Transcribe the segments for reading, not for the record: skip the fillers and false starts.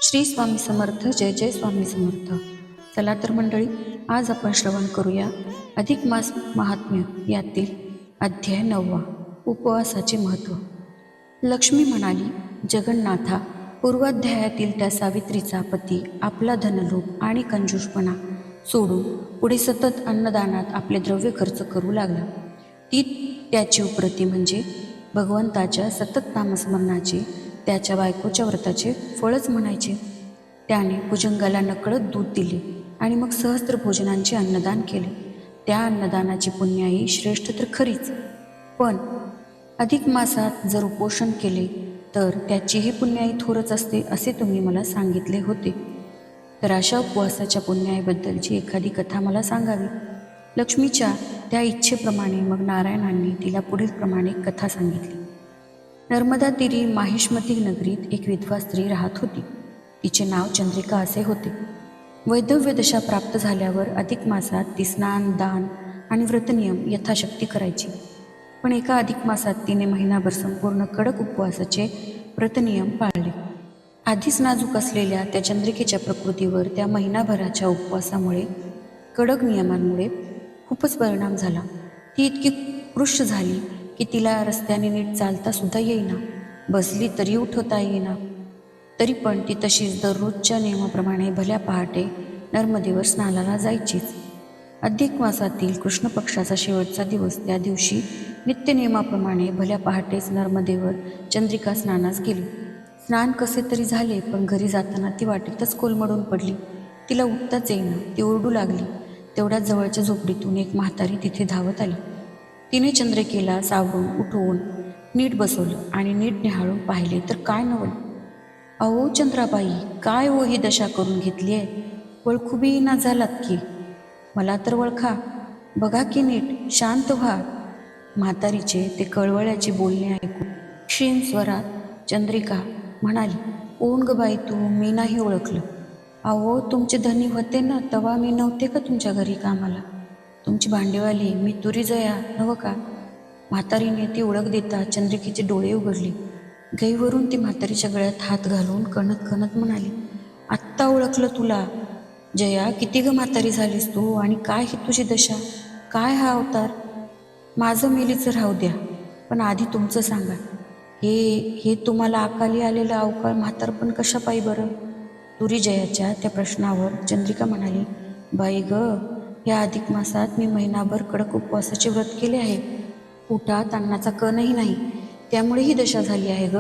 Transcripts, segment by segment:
श्री स्वामी समर्थ. जय जय स्वामी समर्थ. चला तर मंडळी, आज आपण श्रवण करूया अधिक मास महात्म्य यातील अध्याय 9, उपवासाचे महत्त्व. लक्ष्मी म्हणाली, जगन्नाथा, पूर्वाध्यायातील त्या सावित्रीचा पती आपला धनलोभ आणि कंजूषपणा सोडून पुढे सतत अन्नदानात आपले द्रव्य खर्च करू लागला. ती त्याची उपरती म्हणजे भगवंताच्या सतत नामस्मरणाचे, त्याच्या बायकोच्या व्रताचे फळच म्हणायचे. त्याने भुजंगाला नकळत दूध दिले आणि मग सहस्त्र भोजनांचे अन्नदान केले. त्या अन्नदानाची पुण्याई श्रेष्ठ तर खरीच, पण अधिक मासात जर उपोषण केले तर त्याचीही पुण्याई थोरच असते असे तुम्ही मला सांगितले होते. तर अशा उपवासाच्या पुण्याईबद्दलची एखादी कथा मला सांगावी. लक्ष्मीच्या त्या इच्छेप्रमाणे मग नारायणांनी तिला पुढील प्रमाणे कथा सांगितली. नर्मदा तीरी माहिष्मती नगरीत एक विधवा स्त्री राहत होती. तिचे नाव चंद्रिका असे होते. वैधव्य दशा प्राप्त झाल्यावर अधिक मासात ती स्नान, दान आणि व्रतनियम यथाशक्ती करायची. पण एका अधिक मासात तिने महिनाभर संपूर्ण कडक उपवासाचे व्रतनियम पाळले. आधीच नाजूक असलेल्या त्या चंद्रिकेच्या प्रकृतीवर त्या महिनाभराच्या उपवासामुळे, कडक नियमांमुळे खूपच परिणाम झाला. ती इतकी कृश झाली की तिला रस्त्याने नीट चालता सुद्धा येईना, बसली तरी उठवता येईना. तरी पण ती तशीच दररोजच्या नियमाप्रमाणे भल्या पहाटे नर्मदेवर स्नानाला जायचीच. अधिक मासातील कृष्ण पक्षाचा शेवटचा दिवस, त्या दिवशी नित्यनियमाप्रमाणे भल्या पहाटेच नर्मदेवर चंद्रिका स्नानास गेली. स्नान कसे तरी झाले, पण घरी जाताना ती वाटेतच कोलमडून पडली. तिला उठताच येईना. ती ओरडू लागली. तेवढ्याच जवळच्या झोपडीतून एक म्हातारी तिथे धावत आली. तिने चंद्रिकेला सावरून उठवून नीट बसवलं आणि नीट निहाळून पाहिले तर काय नवल. अहो चंद्राबाई, काय हो ही दशा करून घेतली आहे? वळखुबी ना झालात की? मला तर वळखा, बघा की नीट, शांत व्हा. म्हातारीचे ते कळवळ्याचे बोलणे ऐकून क्षीण स्वरात चंद्रिका म्हणाली, कोण ग बाई तू? मी नाही ओळखलं. अहो, तुमचे धनी होते ना, तेव्हा मी नव्हते का तुमच्या घरी कामाला? तुमची भांडेवाली मी तुरी जया नव का? म्हातारीने ती ओळख देता चंद्रिकेचे डोळे उघडले. गैवरून ती म्हातारीच्या गळ्यात हात घालून कणत कणत म्हणाली, आत्ता ओळखलं तुला. जया, किती ग म्हातारी झालीस तू, आणि काय ही तुझी दशा? काय हा अवतार? माझं मेलीचं राहू द्या, पण आधी तुमचं सांगा. हे हे तुम्हाला अकाली आलेलं अवकाळ म्हातारपण कशा पायी बरं? तुरी जयाच्या त्या प्रश्नावर चंद्रिका म्हणाली, बाई ग, या अधिक मासात मी महिनाभर कडक उपवासाचे व्रत केले आहे. पोटात अन्नाचा कणही नाही, त्यामुळे ही दशा झाली आहे ग.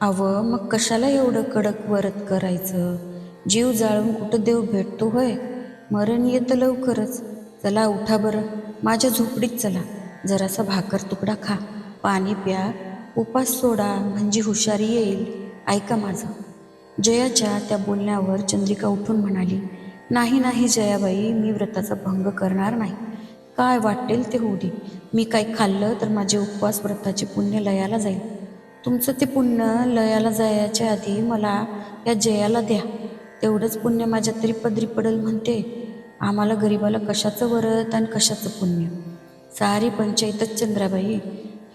अव, मग कशाला एवढं कडक व्रत करायचं? जीव जाळून कुठं देव भेटतो होय? मरण येतं लवकरच. चला उठा बरं, माझ्या झोपडीत चला. जरासा भाकर तुकडा खा, पाणी प्या, उपास सोडा, म्हणजे हुशारी येईल. ऐका माझं. जयाच्या त्या बोलण्यावर चंद्रिका उठून म्हणाली, नाही नाही जयाबाई, मी व्रताचा भंग करणार नाही. काय वाटेल ते होऊ दे. मी काही खाल्लं तर माझे उपवास व्रताचे पुण्य लयाला जाईल. तुमचं ते पुण्य लयाला जायच्या आधी मला या जयाला द्या. तेवढंच पुण्य माझ्या तरी पदरी पडल म्हणते. आम्हाला गरीबाला कशाचं व्रत आणि कशाचं पुण्य? सारी पंचायतच चंद्राबाई.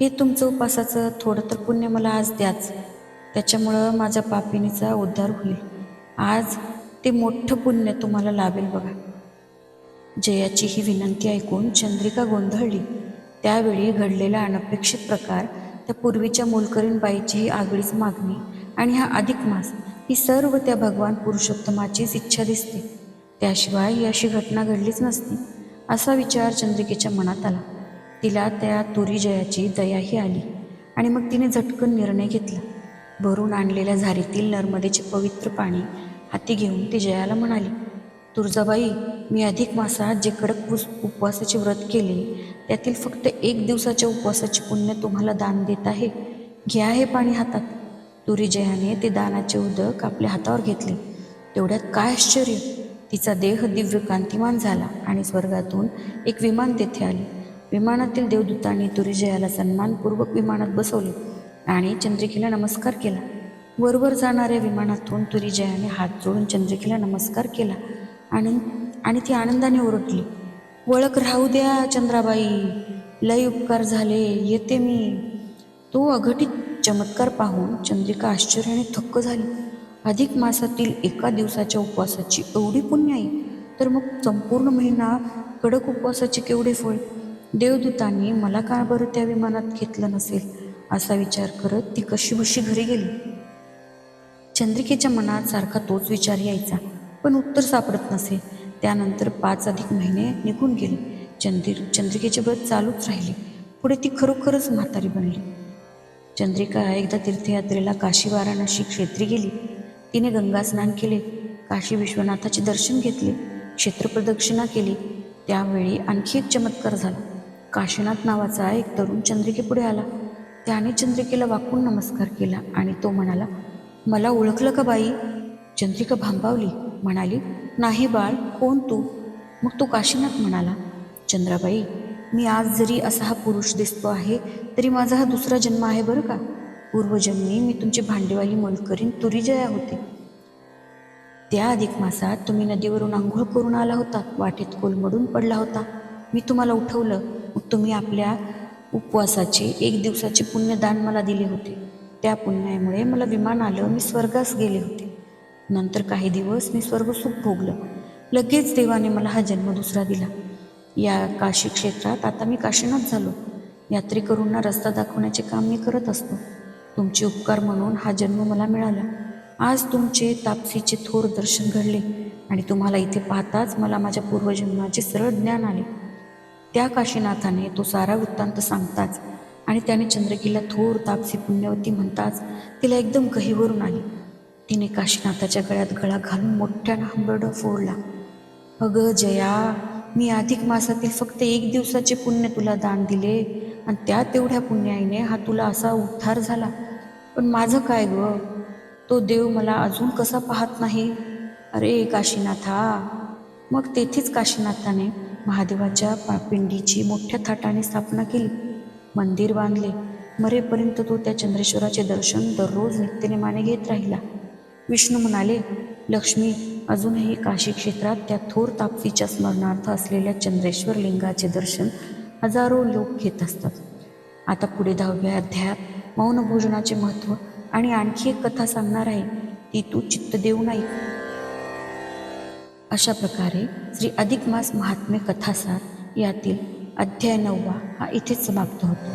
हे तुमचं उपासाचं थोडं तर पुण्य मला आज द्याच. त्याच्यामुळं माझ्या पापिनीचा उद्धार होईल. आज ते मोठं पुण्य तुम्हाला लाभेल बघा. जयाची ही विनंती ऐकून चंद्रिका गोंधळली. त्यावेळी घडलेला अनपेक्षित प्रकार, त्या पूर्वीच्या मोलकरीण बाईची ही आगळीच मागणी आणि हा अधिक मास, ही सर्व त्या भगवान पुरुषोत्तमाचीच इच्छा दिसते. त्याशिवाय ही अशी घटना घडलीच नसती, असा विचार चंद्रिकेच्या मनात आला. तिला त्या तुरी जयाची दयाही आली आणि मग तिने झटकन निर्णय घेतला. भरून आणलेल्या झारीतील नर्मदेचे पवित्र पाणी हाती घेऊन ती जयाला म्हणाली, तुळजाबाई, मी अधिक मासात जे कडक उपवासाचे व्रत केले, त्यातील फक्त 1 दिवसाच्या उपवासाचे पुण्य तुम्हाला दान देत आहे. घ्या हे पाणी हातात. तुरी जयाने ते दानाचे उदक आपल्या हातावर घेतले. तेवढ्यात काय आश्चर्य, तिचा देह दिव्य कांतिमान झाला आणि स्वर्गातून एक विमान तेथे आले. विमानातील देवदूतांनी तुरी जयाला सन्मानपूर्वक विमानात बसवले आणि चंद्रिकेला नमस्कार केला. वरवर जाणाऱ्या विमानातून तुरी जयाने हात जोडून चंद्रिकेला नमस्कार केला आणि ती आनंदाने ओरडली, वळख राहू द्या चंद्राबाई, लय उपकार झाले, येते मी. तो अघटित चमत्कार पाहून चंद्रिका आश्चर्याने थक्क झाली. अधिक मासातील एका दिवसाच्या उपवासाची एवढी पुण्याई, तर मग संपूर्ण महिना कडक उपवासाचे केवढे फळ. देवदूतांनी मला का बरं त्या विमानात घेतलं नसेल असा विचार करत ती कशीबशी घरी गेली. चंद्रिकेच्या मनात सारखा तोच विचार यायचा, पण उत्तर सापडत नसे. त्यानंतर 5 अधिक महिने निघून गेले. चंद्रिकेचे व्रत चालूच राहिले. पुढे ती खरोखरच म्हातारी बनली. चंद्रिका एकदा तीर्थयात्रेला काशी वाराणसी क्षेत्री गेली. तिने गंगा स्नान केले, काशी विश्वनाथाचे दर्शन घेतले, क्षेत्रप्रदक्षिणा केली. त्यावेळी आणखी एक चमत्कार झाला. काशीनाथ नावाचा एक तरुण चंद्रिकेपुढे आला. त्याने चंद्रिकेला वाकून नमस्कार केला आणि तो म्हणाला, मला ओळखलं का बाई? चंद्रिका भांबावली, म्हणाली, नाही बाळ, कोण तू? मग तो काशीनाथ म्हणाला, चंद्राबाई, मी आज जरी असा हा पुरुष दिसतो आहे तरी माझा हा दुसरा जन्म आहे बरं का. पूर्वजन्मी मी तुमची भांडेवाली मोलकरीण तुरीजया होते. त्या अधिक मासात तुम्ही नदीवरून आंघोळ करून आला होता, वाटेत कोलमडून पडला होता. मी तुम्हाला उठवलं, मग तुम्ही आपल्या उपवासाचे 1 दिवसाचे पुण्यदान मला दिले होते. त्या पुण्यामुळे मला विमान आलं, मी स्वर्गास गेले होते. नंतर काही दिवस मी स्वर्गसुख भोगलं. लगेच देवाने मला हा जन्म दुसरा दिला. या काशी क्षेत्रात आता मी काशीनाथ झालो. यात्रेकरूंना रस्ता दाखवण्याचे काम मी करत असतो. तुमचे उपकार म्हणून हा जन्म मला मिळाला. आज तुमचे तापसीचे थोर दर्शन घडले आणि तुम्हाला इथे पाहताच मला माझ्या पूर्वजन्माचे सरळ ज्ञान आले. त्या काशीनाथाने तो सारा वृत्तांत सांगताच आणि त्याने चंद्रकीला थोर तापसी पुण्यवती म्हणताच तिला एकदम गहिवरून आली. तिने काशीनाथाच्या गळ्यात गळा घालून मोठ्यानं हंबरडं फोडला. अगं जया, मी अधिक मासातील फक्त 1 दिवसाचे पुण्य तुला दान दिले आणि त्या तेवढ्या पुण्याईने हा तुला असा उद्धार झाला. पण माझं काय ग? तो देव मला अजून कसा पाहत नाही? अरे काशीनाथा. मग तेथेच काशीनाथाने महादेवाच्या पिंडीची मोठ्या थाटाने स्थापना केली, मंदिर बांधले. मरेपर्यंत तो त्या चंद्रेश्वराचे दर्शन दररोज नित्यनेमाने घेत राहिला. विष्णू म्हणाले, लक्ष्मी, अजूनही काशी क्षेत्रात त्या थोर तापसीच्या स्मरणार्थ असलेल्या चंद्रेश्वर लिंगाचे दर्शन हजारो लोक घेत असतात. आता पुढे 10व्या अध्यायात मौनभोजनाचे महत्त्व आणि आणखी एक कथा सांगणार आहे, ती तू चित्त देऊ नाही. अशा प्रकारे श्री अधिक मास महात्म्य कथासार यातील अध्याय 9 हा इथेच समाप्त होतो.